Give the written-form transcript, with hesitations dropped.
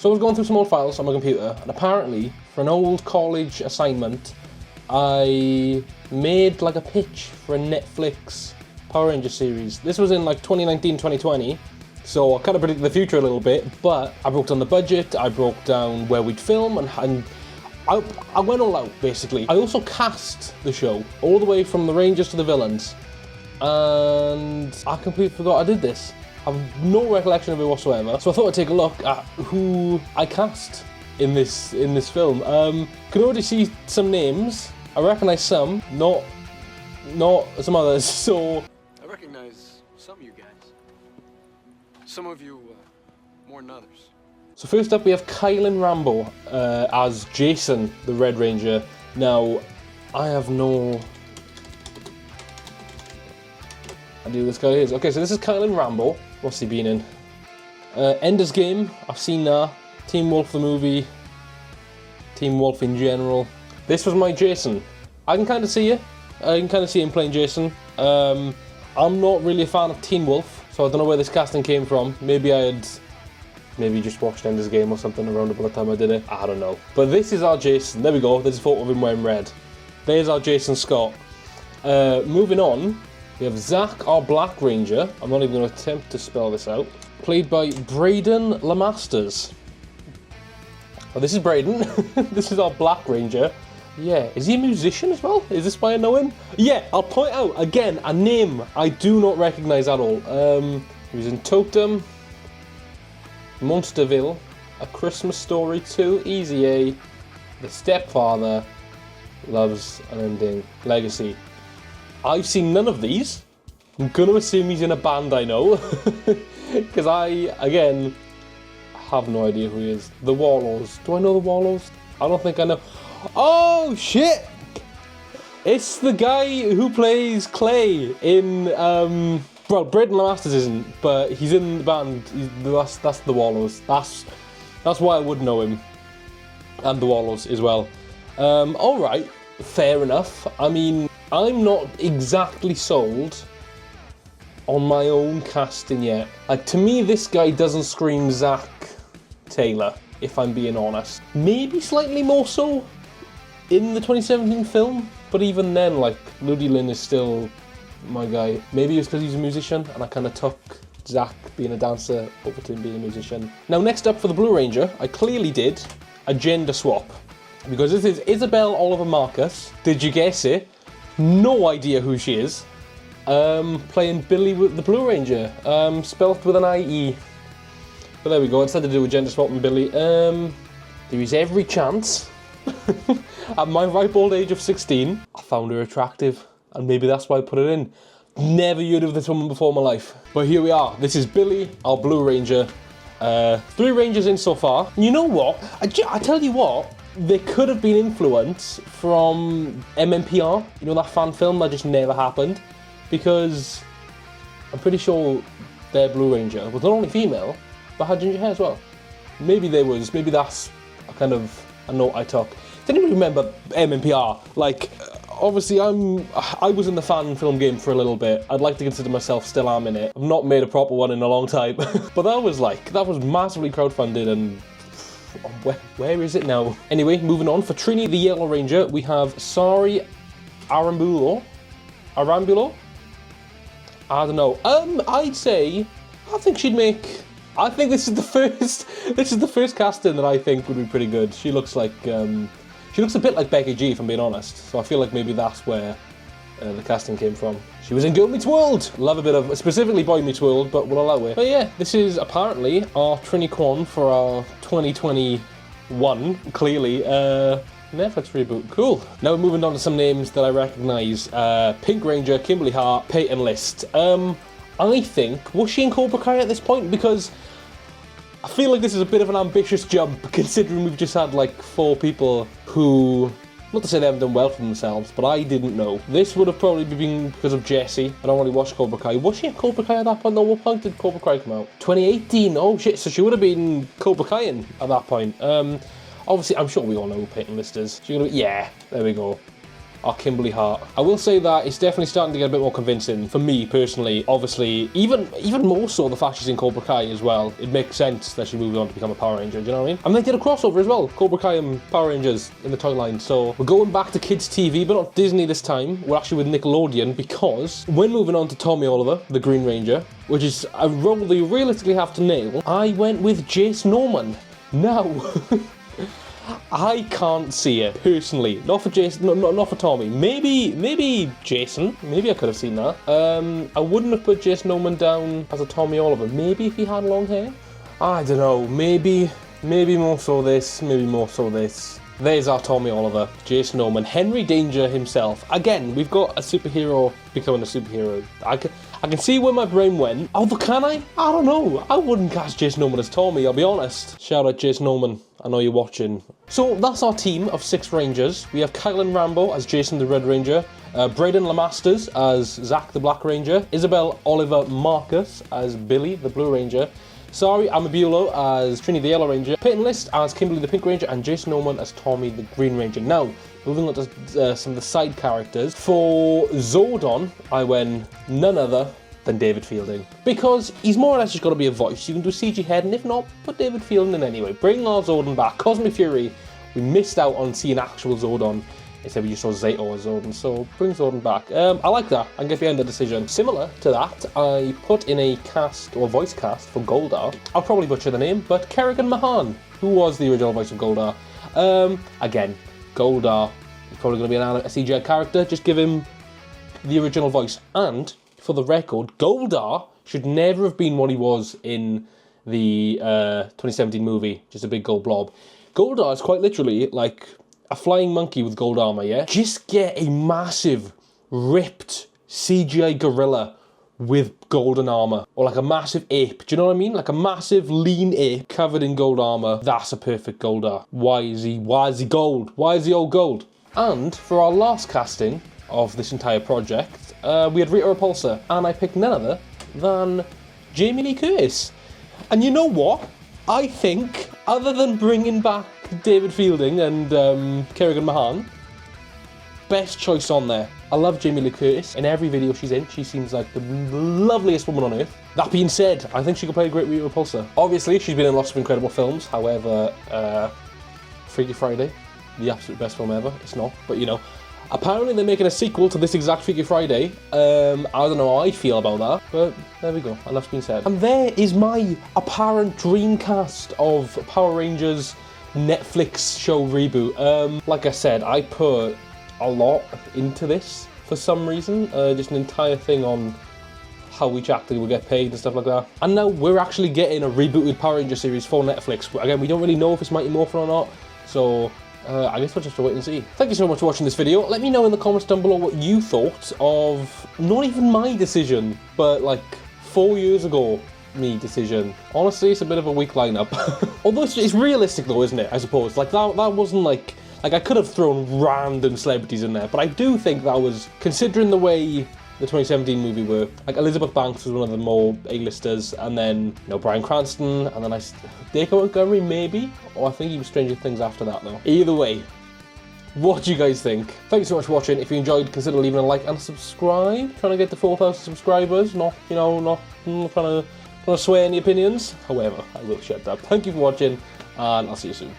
So I was going through some old files on my computer, and apparently, for an old college assignment, I made like a pitch for a Netflix Power Rangers series. This was in like 2019, 2020, so I kind of predicted the future a little bit, but I broke down the budget, I broke down where we'd film, and I went all out, basically. I also cast the show, all the way from the Rangers to the villains, and I completely forgot I did this. I have no recollection of it whatsoever, so I thought I'd take a look at who I cast in this film. Can already see some names. I recognise some, not some others, so... I recognize some of you guys. Some of you more than others. So first up we have Kylan Rambo as Jason, the Red Ranger. Now, I have no idea who this guy is. Okay, so this is Kylan Rambo. What's he been in? Ender's Game, I've seen that. Teen Wolf the movie. Teen Wolf in general. This was my Jason. I can kind of see it. I can kind of see him playing Jason. I'm not really a fan of Teen Wolf, so I don't know where this casting came from. Maybe just watched Ender's Game or something around about the time I did it. I don't know. But this is our Jason. There we go. There's a photo of him wearing red. There's our Jason Scott. Moving on, we have Zach, our Black Ranger. I'm not even going to attempt to spell this out. Played by Braden Lamasters. Oh, this is Braden. This is our Black Ranger. Yeah, is he a musician as well? Is this why I know him? Yeah, I'll point out, again, a name I do not recognise at all. He was in Totem, Monsterville, A Christmas Story 2, Easy A, The Stepfather, Love's Unending Legacy. I've seen none of these. I'm going to assume he's in a band I know. Because I, again, have no idea who he is. The Wallows. Do I know the Wallows? I don't think I know. Oh, shit! It's the guy who plays Clay in, well, Braden Lamasters isn't, but he's in the band. That's the Wallows. That's why I would know him. And the Wallows as well. Alright, fair enough. I mean, I'm not exactly sold on my own casting yet. Like, to me, this guy doesn't scream Zach Taylor, if I'm being honest. Maybe slightly more so in the 2017 film, but even then, like, Ludi Lin is still my guy. Maybe it's because he's a musician, and I kind of took Zach being a dancer over to him being a musician. Now, next up for the Blue Ranger, I clearly did a gender swap, because this is Isabel Oliver Marcus. Did you guess it? No idea who she is. Playing Billy with the Blue Ranger, spelt with an I-E. But there we go, instead of doing a gender swap and Billy, there is every chance, at my ripe old age of 16, I found her attractive, and maybe that's why I put it in. Never heard of this woman before in my life. But here we are, this is Billy, our Blue Ranger. 3 Rangers in so far. You know what, I tell you what, there could have been influence from MMPR, you know, that fan film that just never happened. Because I'm pretty sure their Blue Ranger was not only female, but had ginger hair as well. Maybe that's a kind of a note I took. Does anybody remember MMPR? Like, obviously I was in the fan film game for a little bit. I'd like to consider myself still am in it. I've not made a proper one in a long time. But that was massively crowdfunded, and where is it now? Anyway, moving on. For Trini the Yellow Ranger, we have Sari Arambulo. I don't know. I'd say, I think this is the first casting that I think would be pretty good. She looks a bit like Becky G, if I'm being honest. So I feel like maybe that's where the casting came from. She was in Girl Meets World. Love a bit of, specifically Boy Meets World, but we'll allow it. But yeah, this is apparently our Trini Kwan for our 2021, clearly, Netflix reboot. Cool. Now we're moving on to some names that I recognise. Pink Ranger, Kimberly Hart, Peyton List. I think, was she in Cobra Kai at this point? Because I feel like this is a bit of an ambitious jump, considering we've just had like 4 people who, not to say they haven't done well for themselves, but I didn't know. This would have probably been because of Jessie. I don't really watch Cobra Kai. Was she in Cobra Kai at that point? No, what point did Cobra Kai come out? 2018. Oh shit, so she would have been Cobra Kai at that point. Obviously, I'm sure we all know who Peyton List is. Yeah, there we go. are Kimberly Hart. I will say that it's definitely starting to get a bit more convincing for me personally. Obviously, even more so the fact she's in Cobra Kai as well. It makes sense that she moved on to become a Power Ranger, do you know what I mean? And they did a crossover as well, Cobra Kai and Power Rangers in the toy line. So we're going back to kids TV, but not Disney this time. We're actually with Nickelodeon because when moving on to Tommy Oliver, the Green Ranger, which is a role that you realistically have to nail, I went with Jace Norman. Now, I can't see it personally. Not for Jason, not for Tommy. Maybe Jason. Maybe I could have seen that. I wouldn't have put Jason Norman down as a Tommy Oliver. Maybe if he had long hair. I don't know. Maybe more so this. Maybe more so this. There's our Tommy Oliver, Jason Norman, Henry Danger himself. Again, we've got a superhero becoming a superhero. I can see where my brain went. Although, can I? I don't know. I wouldn't cast Jason Norman as Tommy, I'll be honest. Shout out Jason Norman. I know you're watching. So that's our team of 6 Rangers. We have Kylan Rambo as Jason the Red Ranger, Braden Lamasters as Zach the Black Ranger, Isabel Oliver Marcus as Billy the Blue Ranger, Sari Amabulo as Trini the Yellow Ranger, Peyton List as Kimberly the Pink Ranger, and Jason Norman as Tommy the Green Ranger. Now, moving on to some of the side characters. For Zordon, I went none other than David Fielding. Because he's more or less just got to be a voice. You can do CG head, and if not, put David Fielding in anyway. Bring our Zordon back. Cosmic Fury, we missed out on seeing actual Zordon. Instead we just saw Zato as Zordon, so bring Zordon back. I like that. I can get behind the decision. Similar to that, I put in a cast, or voice cast, for Goldar. I'll probably butcher the name, but Kerrigan Mahan, who was the original voice of Goldar. Again, Goldar is probably going to be a CGI character. Just give him the original voice. And, for the record, Goldar should never have been what he was in the 2017 movie, just a big gold blob. Goldar is quite literally like a flying monkey with gold armor, yeah? Just get a massive, ripped CGI gorilla with golden armor. Or like a massive ape, do you know what I mean? Like a massive, lean ape covered in gold armor. That's a perfect Goldar. Why is he gold? Why is he all gold? And for our last casting of this entire project, we had Rita Repulsa, and I picked none other than Jamie Lee Curtis. And you know what? I think, other than bringing back David Fielding and Kerrigan Mahan, best choice on there. I love Jamie Lee Curtis. In every video she's in, she seems like the loveliest woman on earth. That being said, I think she could play a great Rita Repulsa. Obviously, she's been in lots of incredible films. However, Freaky Friday, the absolute best film ever. It's not, but you know. Apparently they're making a sequel to this exact Freaky Friday. I don't know how I feel about that, but there we go, and that's been said. And there is my apparent dream cast of Power Rangers Netflix show reboot. Like I said, I put a lot into this for some reason, just an entire thing on how each actor will get paid and stuff like that. And now we're actually getting a rebooted Power Ranger series for Netflix. Again, we don't really know if it's Mighty Morphin or not, so I guess we'll just have to wait and see. Thank you so much for watching this video. Let me know in the comments down below what you thought of not even my decision, but like 4 years ago, me decision. Honestly, it's a bit of a weak lineup. Although it's realistic though, isn't it? I suppose. Like that wasn't like I could have thrown random celebrities in there, but I do think that was, considering the way the 2017 movie were, like Elizabeth Banks was one of the more A-listers, and then, you know, Bryan Cranston, and then Dacre Montgomery maybe? Or I think he was Stranger Things after that though. Either way, what do you guys think? Thank you so much for watching. If you enjoyed, consider leaving a like and subscribe. Trying to get to 4,000 subscribers, not trying to sway any opinions. However, I will shut that. Thank you for watching, and I'll see you soon.